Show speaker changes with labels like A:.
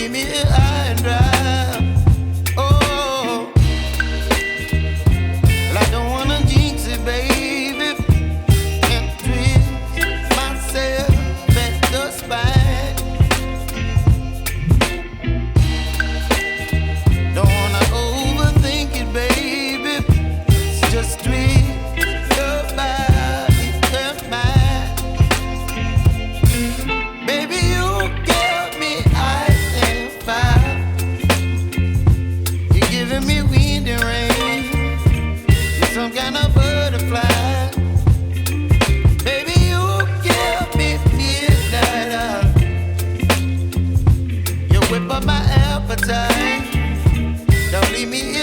A: leave me here high and dry. Oh, well, I don't wanna jinx it, baby, and twist myself at the spine. Don't wanna overthink it, baby. It's just twist your body and mine. Baby, you give me ice and fire. You're giving me wind and rain. You're some kind of butterfly. Baby, you give me midnight. You whip up my appetite. Don't leave me here